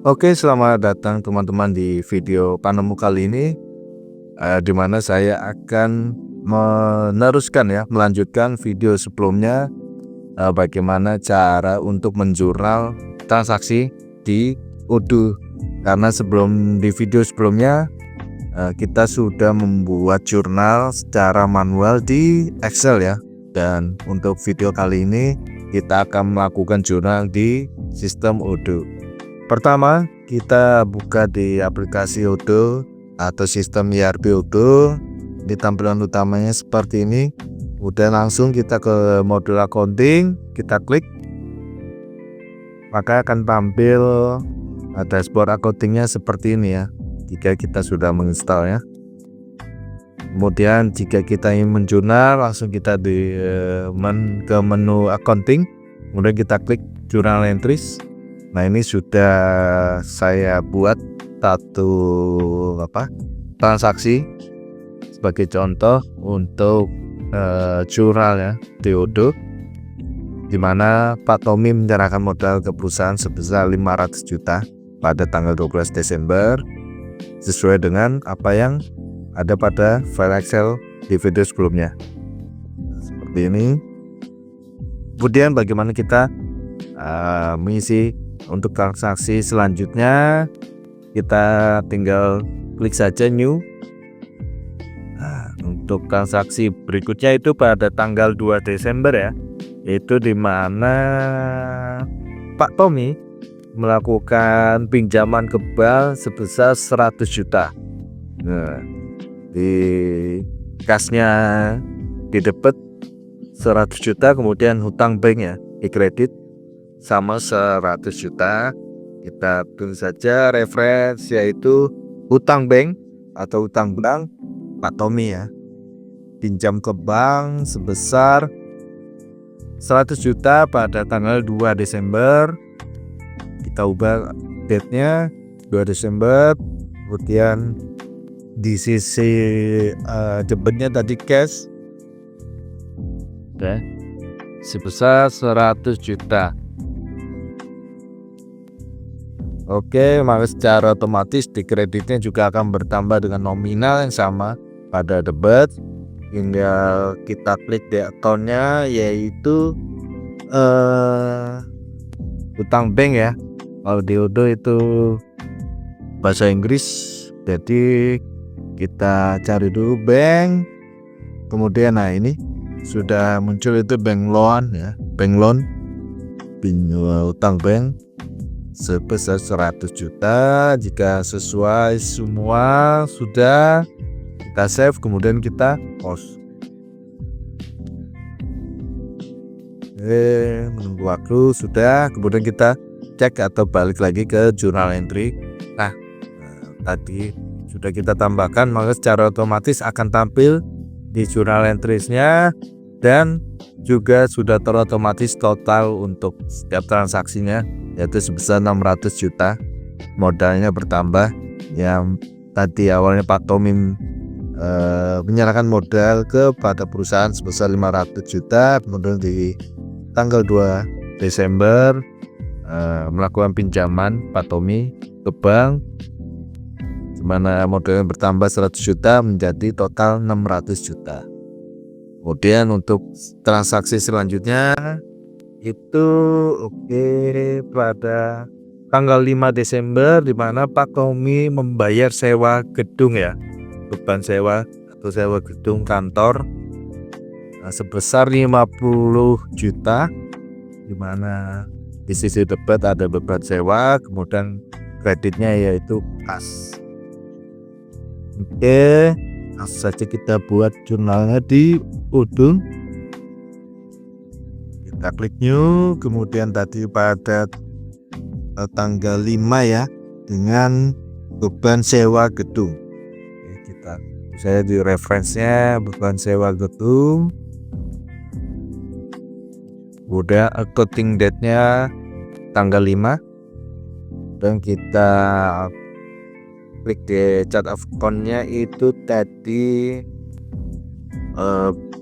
Oke, selamat datang teman-teman di video Panemu kali ini, di mana saya akan melanjutkan video sebelumnya, bagaimana cara untuk menjurnal transaksi di Odoo. Karena di video sebelumnya, kita sudah membuat jurnal secara manual di Excel ya. Dan untuk video kali ini, kita akan melakukan jurnal di sistem Odoo. Pertama, kita buka di aplikasi Odoo atau sistem ERP Odoo. Di tampilan utamanya seperti ini. Udah langsung kita ke modul accounting, kita klik. Maka akan tampil dashboard accountingnya seperti ini ya. Jika kita sudah menginstal ya. Kemudian jika kita ingin menjurnal, langsung kita ke menu accounting. Kemudian kita klik journal entries. Nah, ini sudah saya buat satu transaksi sebagai contoh untuk jurnal ya di Odoo, di mana Pak Tommy menyerahkan modal ke perusahaan sebesar 500 juta pada tanggal 12 Desember sesuai dengan apa yang ada pada file Excel di video sebelumnya. Seperti ini. Kemudian bagaimana kita mengisi untuk transaksi selanjutnya, kita tinggal klik saja new. Nah, untuk transaksi berikutnya itu pada tanggal 2 Desember ya, itu di mana Pak Tommy melakukan pinjaman ke bank sebesar 100 juta. Nah, di kasnya didebet 100 juta, kemudian hutang bank ya, kredit sama 100 juta. Kita tulis saja reference yaitu hutang bank atau hutang bank Pak Tommy ya, pinjam ke bank sebesar 100 juta pada tanggal 2 Desember. Kita ubah date-nya 2 Desember. Kemudian di sisi debitnya tadi cash sebesar 100 juta. Oke, maka secara otomatis di kreditnya juga akan bertambah dengan nominal yang sama pada debit. Tinggal kita klik di account-nya yaitu hutang bank ya. Kalau di Odoo itu bahasa Inggris, jadi kita cari dulu bank. Kemudian nah ini sudah muncul itu bank loan ya, bank loan, hutang bank sebesar 100 juta. Jika sesuai semua sudah, kita save, kemudian kita post. Menunggu waktu sudah, kemudian kita cek atau balik lagi ke journal entry. Nah, tadi sudah kita tambahkan, maka secara otomatis akan tampil di journal entries-nya, dan juga sudah terotomatis total untuk setiap transaksinya, yaitu sebesar 600 juta. Modalnya bertambah. Yang tadi awalnya Pak Tommy menyerahkan modal kepada perusahaan sebesar 500 juta, kemudian di tanggal 2 Desember melakukan pinjaman Pak Tommy ke bank, di mana modalnya bertambah 100 juta menjadi total 600 juta. Kemudian untuk transaksi selanjutnya itu pada tanggal 5 Desember, di mana Pak Tommy membayar sewa gedung ya, beban sewa atau sewa gedung kantor sebesar 50 juta, di mana di sisi debit ada beban sewa, kemudian kreditnya yaitu kas. Langsung saja kita buat jurnalnya di Odoo. Kita klik new, kemudian tadi pada tanggal 5 ya, dengan beban sewa gedung. Saya di reference-nya beban sewa gedung. Udah accounting date-nya tanggal 5, dan kita klik di chart of account-nya itu tadi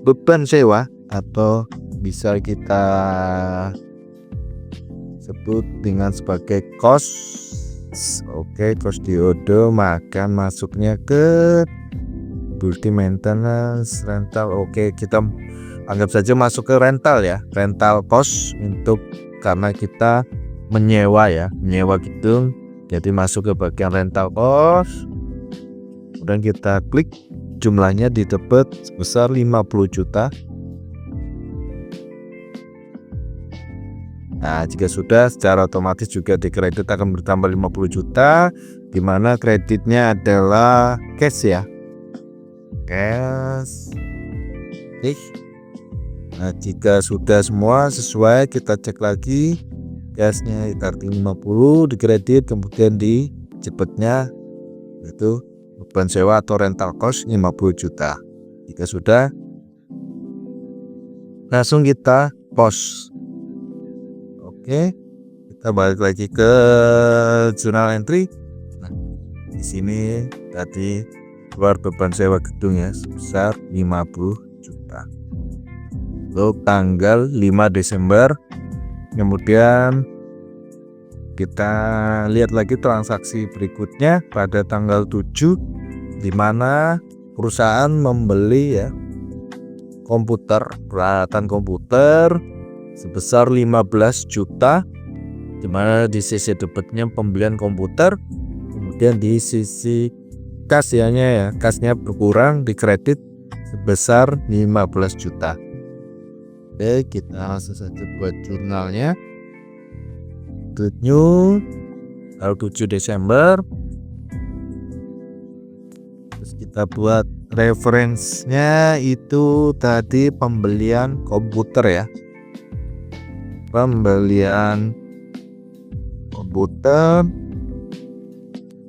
beban sewa, atau bisa kita sebut dengan sebagai cost Oke, cost diodo makan masuknya ke multi maintenance rental. Oke, kita anggap saja masuk ke rental ya, rental cost untuk karena kita menyewa gedung, jadi masuk ke bagian rental cost. Kemudian kita klik, jumlahnya didebet sebesar 50 juta. Nah, jika sudah, secara otomatis juga di kredit akan bertambah 50 juta, di mana kreditnya adalah cash ya. Cash. Nah, jika sudah semua sesuai, kita cek lagi cashnya arti 50 di kredit, kemudian di cepetnya itu beban sewa atau rental cost 50 juta. Jika sudah, langsung kita post. Oke, kita balik lagi ke journal entry. Nah, di sini tadi keluar beban sewa gedung ya sebesar 50 juta. Untuk tanggal 5 Desember. Kemudian kita lihat lagi transaksi berikutnya pada tanggal 7, di mana perusahaan membeli ya peralatan komputer sebesar 15 juta, di mana di sisi debitnya pembelian komputer, kemudian di sisi kasnya berkurang di kredit sebesar 15 juta. Oke, kita langsung saja buat jurnalnya. Good news tanggal 7 Desember. Terus kita buat referensinya itu tadi pembelian komputer ya. Pembelian komputer,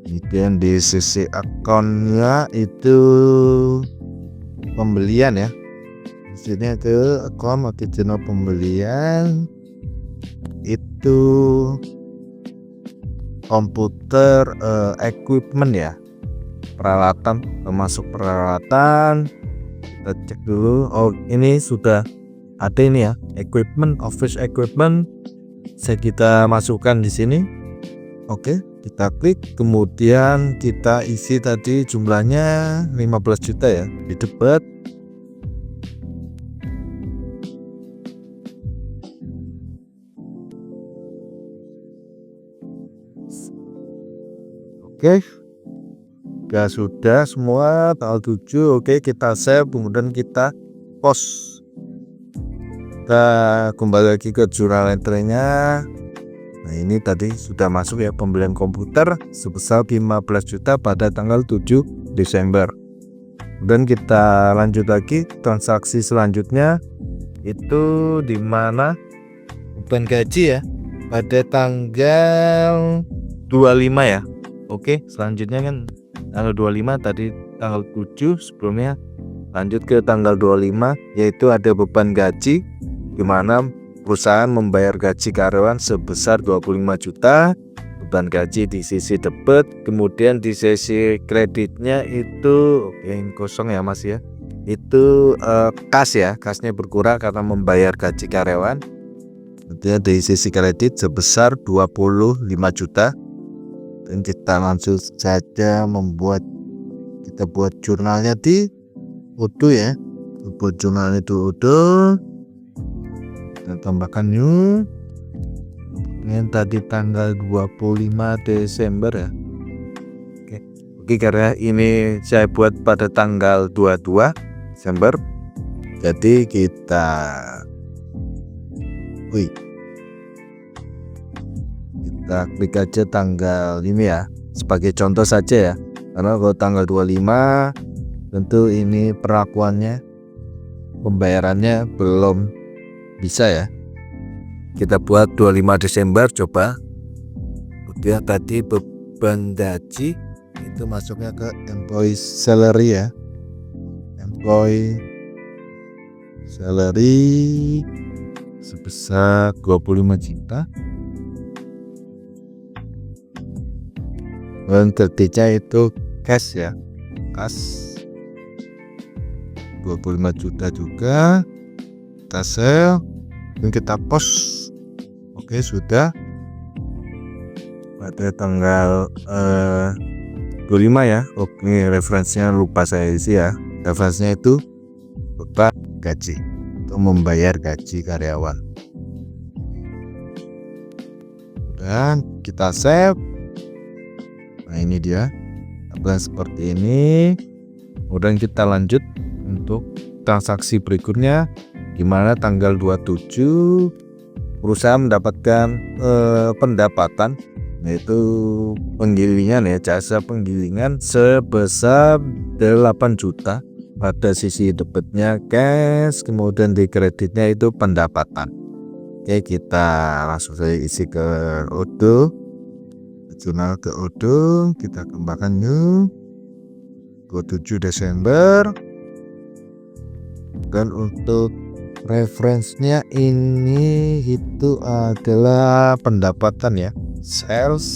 kemudian di sisi akunnya itu pembelian ya. Di sini itu akun channel pembelian itu komputer equipment ya, peralatan, termasuk peralatan. Kita cek dulu. Oh, ini sudah ada ini ya, equipment, office equipment. Kita masukkan di sini. Oke, kita klik, kemudian kita isi tadi jumlahnya 15 juta ya, di debit. Oke, sudah semua tanggal 7. Oke, kita save, kemudian kita post. Kita kembali lagi ke jurnal entry-nya. Nah, ini tadi sudah masuk ya, pembelian komputer sebesar 15 juta pada tanggal 7 Desember. Dan kita lanjut lagi transaksi selanjutnya itu di mana beban gaji ya pada tanggal 25 ya. Oke, selanjutnya kan tanggal 25, tadi tanggal 7 sebelumnya. Lanjut ke tanggal 25, yaitu ada beban gaji, di mana perusahaan membayar gaji karyawan sebesar 25 juta. Beban gaji di sisi debit, kemudian di sisi kreditnya itu yang kosong ya Mas ya. Itu kas ya, kasnya berkurang karena membayar gaji karyawan. Kemudian di sisi kredit sebesar 25 juta. Dan kita langsung saja kita buat jurnalnya di Odoo ya. Buat jurnalnya di Odoo. Kita tambahkan new. Ini tadi tanggal 25 Desember ya. Oke, karena ini saya buat pada tanggal 22 Desember. Jadi kita klik aja tanggal ini ya, sebagai contoh saja ya. Karena kalau tanggal 25 tentu ini perlakuannya, pembayarannya belum bisa ya. Kita buat 25 Desember coba. Kemudian tadi beban gaji itu masuknya ke employee salary ya. Employee salary sebesar 25 juta. Dan kreditnya itu cash ya. Cash 25 juta juga. Kita save dan kita post. Oke, sudah. pada tanggal 25 ya. Oke, referensinya lupa saya isi ya. Referensinya itu berupa gaji, untuk membayar gaji karyawan. Dan kita save. Nah, ini dia tampilan seperti ini. Kemudian kita lanjut untuk transaksi berikutnya, di mana tanggal 27 perusahaan mendapatkan pendapatan, yaitu penggilingan ya, jasa penggilingan sebesar 8 juta. Pada sisi debitnya cash, kemudian di kreditnya itu pendapatan. Oke, kita langsung saja isi ke Odoo, jurnal ke Odoo, kita kembangkan new 27 Desember. Dan untuk referensinya ini itu adalah pendapatan ya, sales.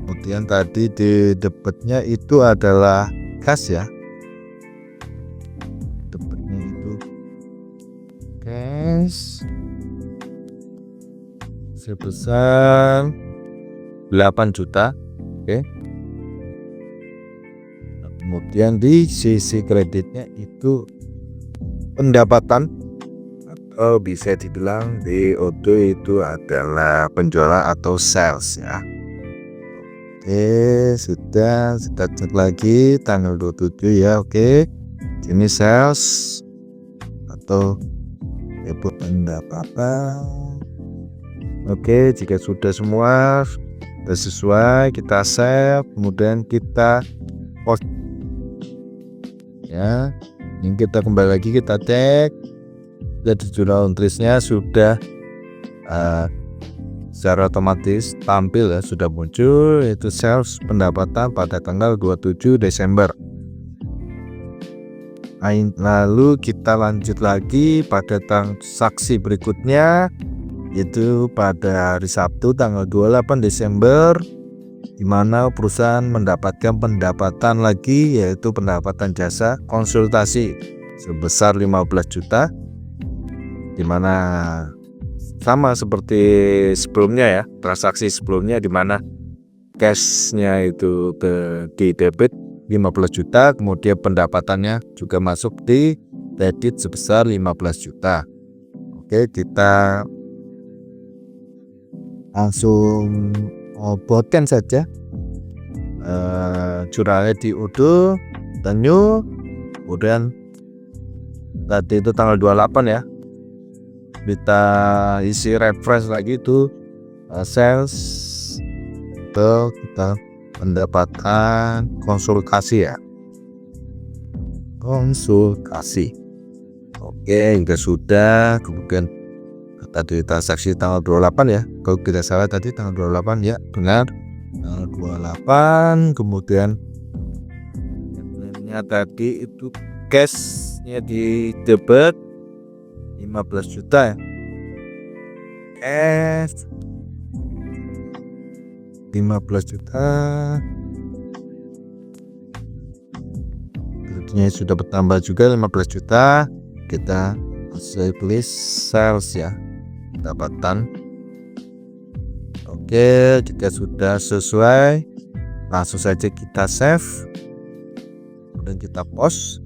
Kemudian tadi di debitnya itu adalah kas ya, debitnya itu cash sebesar 8 juta. Oke. Kemudian di sisi kreditnya itu pendapatan, atau bisa dibilang di Odoo itu adalah penjualan atau sales ya. Oke, sudah, kita cek lagi tanggal 27 ya. Oke, ini sales atau debit pendapatan. Oke, jika sudah semua sudah sesuai, kita save, kemudian kita post ya. Ini kita kembali lagi, kita cek, jadi jurnal entries-nya sudah secara otomatis tampil ya, sudah muncul, yaitu sales pendapatan pada tanggal 27 Desember. Lalu kita lanjut lagi pada transaksi berikutnya, yaitu pada hari Sabtu tanggal 28 Desember, di mana perusahaan mendapatkan pendapatan lagi, yaitu pendapatan jasa konsultasi sebesar 15 juta, di mana sama seperti sebelumnya ya, transaksi sebelumnya, di mana cashnya itu di debit 15 juta, kemudian pendapatannya juga masuk di kredit sebesar 15 juta. Oke, kita langsung buatkan saja jurnalnya di Odoo dan new. Kemudian tadi itu tanggal 28 ya, kita isi refresh lagi itu sales, atau kita mendapatkan konsultasi ya, konsultasi. Oke, juga sudah. Kemudian tadi transaksi tanggal 28 ya, kalau tidak salah tadi tanggal 28 ya, benar, tanggal 28. Kemudian tadi itu cashnya di debit 15 juta ya, cash 15 juta, kreditnya sudah bertambah juga 15 juta. Kita tulis sales ya, pendapatan. Oke, jika sudah sesuai, langsung saja kita save, kemudian kita post.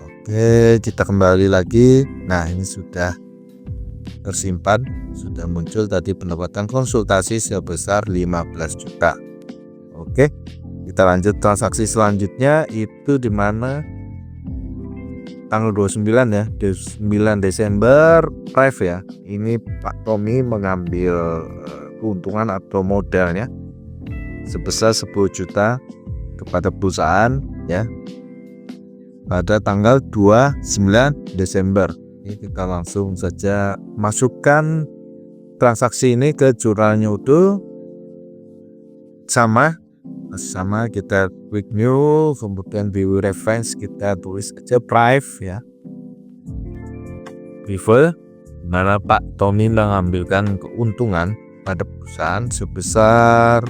Oke, kita kembali lagi. Nah, ini sudah tersimpan, sudah muncul tadi pendapatan konsultasi sebesar 15 juta. Oke, kita lanjut transaksi selanjutnya, itu di mana tanggal 29 ya, 9 Desember live ya. Ini Pak Tommy mengambil keuntungan atau modalnya sebesar 10 juta kepada perusahaan ya, pada tanggal 29 Desember. Ini kita langsung saja masukkan transaksi ini ke jurnalnya Odoo. Sama kita quick new, kemudian view reference kita tulis aja price ya, rival, mana Pak Tommy mengambilkan keuntungan pada perusahaan sebesar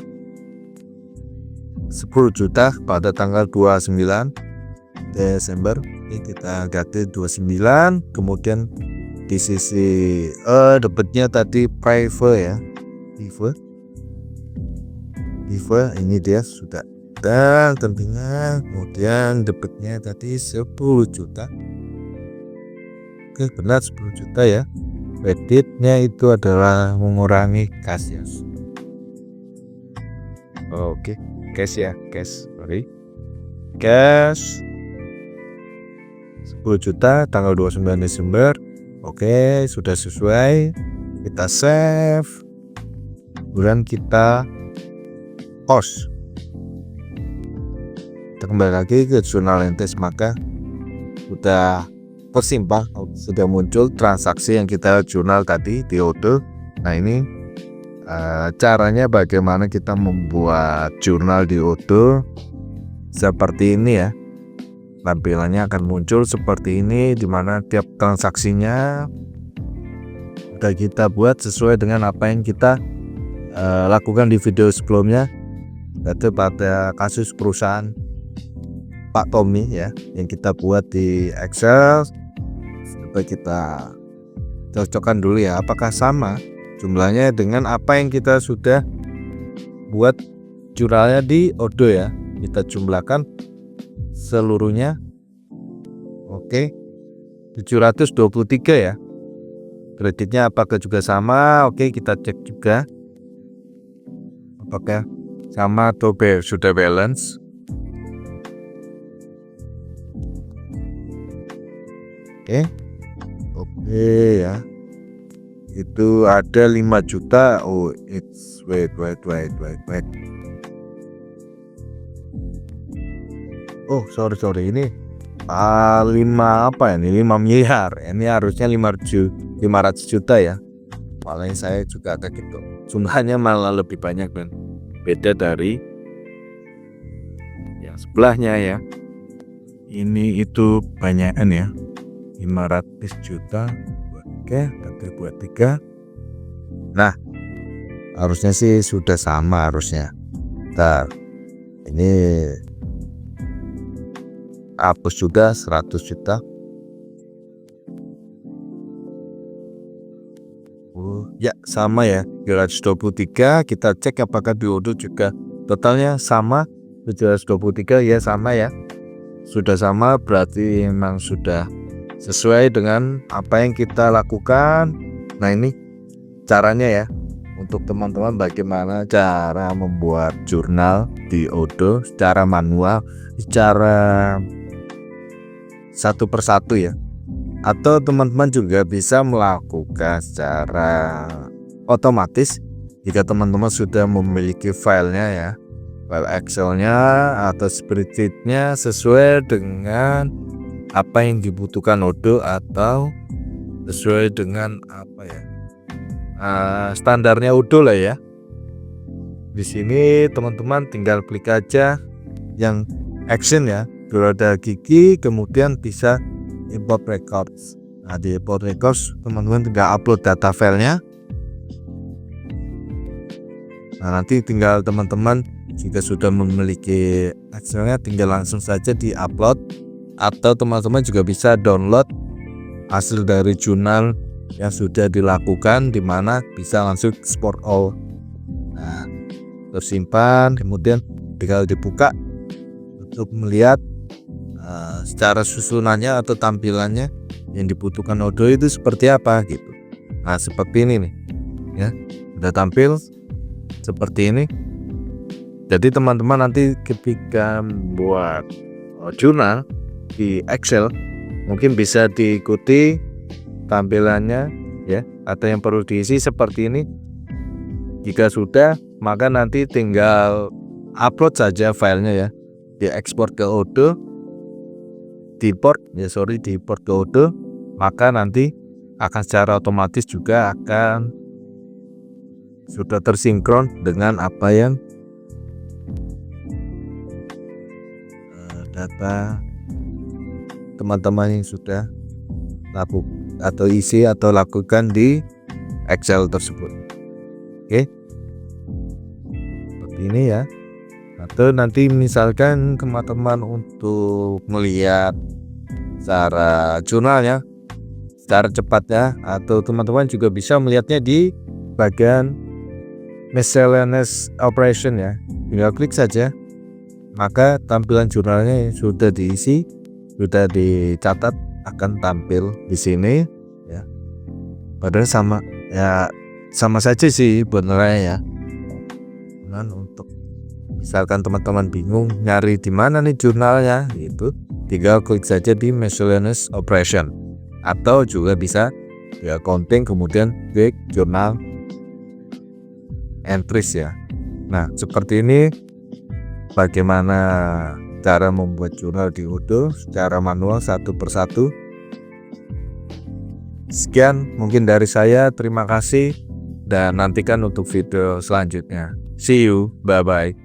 10 juta pada tanggal 29 Desember. Ini kita ganti 29, kemudian di sisi dapatnya tadi private ya, Diva ini dia sudah, dan tentunya kemudian dapatnya tadi 10 juta. Oke, benar 10 juta ya. Kreditnya itu adalah mengurangi kas ya. Oke, cash ya, cash, sorry. Cash 10 juta tanggal 29 Desember. Oke, sudah sesuai. Kita save. Kemudian kita post. Kita kembali lagi ke jurnal entes, maka sudah tersimpan, sudah muncul transaksi yang kita jurnal tadi di Odoo. Nah, ini caranya bagaimana kita membuat jurnal di Odoo seperti ini ya. Tampilannya akan muncul seperti ini, dimana tiap transaksinya sudah kita buat sesuai dengan apa yang kita lakukan di video sebelumnya, yaitu pada kasus perusahaan Pak Tommy ya, yang kita buat di Excel. Coba kita cocokkan dulu ya, apakah sama jumlahnya dengan apa yang kita sudah buat jurnalnya di Odoo ya. Kita jumlahkan seluruhnya. Oke, 723 ya. Kreditnya apakah juga sama? Oke, kita cek juga apakah sama atau sudah balance. Oke ya. Itu ada 5 juta. Oh, it's wait. Oh, sorry. Ini 5 apa ya? Ini 5 miliar. Ini harusnya 500 juta ya. Malah saya juga agak gitu. Jumlahnya malah lebih banyak dan beda dari yang sebelahnya ya. Ini itu banyakan ya. 500 juta. Oke, kita buat 3. Nah, harusnya sih sudah sama harusnya. Bentar. Ini hapus juga 100 juta. Ya sama ya, 323. Kita cek apakah di Odoo juga totalnya sama 723 ya, sama ya. Sudah sama, berarti memang sudah sesuai dengan apa yang kita lakukan. Nah, ini caranya ya, untuk teman-teman bagaimana cara membuat jurnal di Odoo secara manual, secara satu persatu ya. Atau teman-teman juga bisa melakukan secara otomatis jika teman-teman sudah memiliki filenya ya, file Excelnya atau spreadsheetnya sesuai dengan apa yang dibutuhkan Odoo atau sesuai dengan apa ya, standarnya Odoo lah ya. Di sini teman-teman tinggal klik aja yang action ya, ada gigi, kemudian bisa import records. Nah, di import records teman-teman tinggal upload data filenya. Nah, nanti tinggal teman-teman jika sudah memiliki Excelnya tinggal langsung saja di upload, atau teman-teman juga bisa download hasil dari jurnal yang sudah dilakukan, dimana bisa langsung export all. Nah, tersimpan, kemudian tinggal dibuka untuk melihat secara susunannya atau tampilannya yang dibutuhkan Odoo itu seperti apa gitu. Nah, seperti ini nih ya, udah tampil seperti ini. Jadi teman-teman nanti ketika buat jurnal di Excel mungkin bisa diikuti tampilannya ya, atau yang perlu diisi seperti ini. Jika sudah, maka nanti tinggal upload saja filenya ya, diekspor ke Odoo, diimport ke Odoo, maka nanti akan secara otomatis juga akan sudah tersinkron dengan apa yang data teman-teman yang sudah lakukan di Excel tersebut. Oke, seperti ini ya. Atau nanti misalkan teman-teman untuk melihat secara jurnalnya cara cepatnya, atau teman-teman juga bisa melihatnya di bagian miscellaneous operation ya. Tinggal klik saja, maka tampilan jurnalnya sudah diisi, sudah dicatat, akan tampil di sini ya. Padahal sama saja sih benernya ya. Dan untuk misalkan teman-teman bingung nyari di mana nih jurnalnya, itu tinggal klik saja di miscellaneous operation, atau juga bisa di accounting kemudian klik jurnal entries ya. Nah, seperti ini bagaimana cara membuat jurnal di Odoo secara manual satu persatu. Sekian mungkin dari saya, terima kasih dan nantikan untuk video selanjutnya. See you, bye bye.